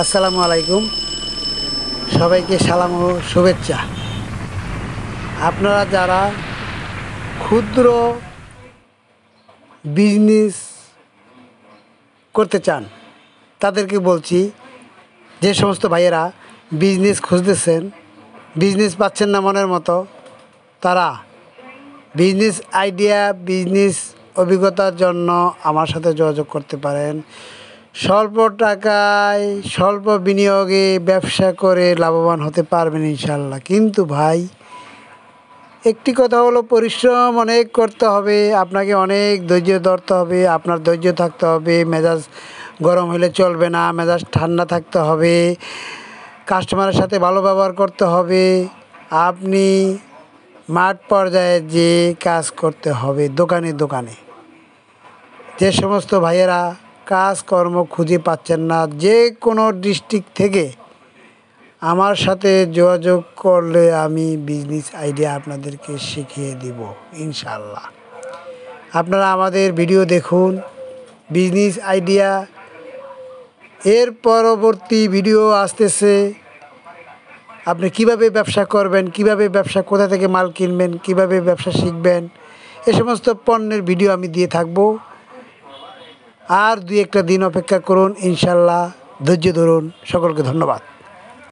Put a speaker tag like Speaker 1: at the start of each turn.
Speaker 1: আসসালামু আলাইকুম, সবাইকে সালাম ও শুভেচ্ছা। আপনারা যারা ক্ষুদ্র বিজনেস করতে চান তাদেরকে বলছি, যে সমস্ত ভাইয়েরা বিজনেস খুঁজতেছেন, বিজনেস পাচ্ছেন না মনের মতো, তারা বিজনেস আইডিয়া, বিজনেস অভিজ্ঞতার জন্য আমার সাথে যোগাযোগ করতে পারেন। স্বল্প টাকায় স্বল্প বিনিয়োগে ব্যবসা করে লাভবান হতে পারবেন ইনশাল্লাহ। কিন্তু ভাই, একটি কথা হলো, পরিশ্রম অনেক করতে হবে, আপনাকে অনেক ধৈর্য ধরতে হবে, আপনার ধৈর্য থাকতে হবে, মেজাজ গরম হলে চলবে না, মেজাজ ঠান্ডা থাকতে হবে, কাস্টমারের সাথে ভালো ব্যবহার করতে হবে, আপনি মাঠ পর্যায়ে যে কাজ করতে হবে, দোকানে দোকানে। যে সমস্ত ভাইয়েরা কাজকর্ম খুঁজে পাচ্ছেন না, যে কোনো ডিস্ট্রিক্ট থেকে আমার সাথে যোগাযোগ করলে আমি বিজনেস আইডিয়া আপনাদেরকে শিখিয়ে দিব ইনশাল্লাহ। আপনারা আমাদের ভিডিও দেখুন, বিজনেস আইডিয়া। এর পরবর্তী ভিডিও আসতেছে, আপনি কিভাবে ব্যবসা করবেন, কিভাবে ব্যবসা, কোথা থেকে মাল কিনবেন, কিভাবে ব্যবসা শিখবেন, এ সমস্ত পণ্যের ভিডিও আমি দিয়ে থাকব। আর 2-1 দিন অপেক্ষা করুন ইনশাল্লাহ, ধৈর্য ধরুন। সকলকে ধন্যবাদ।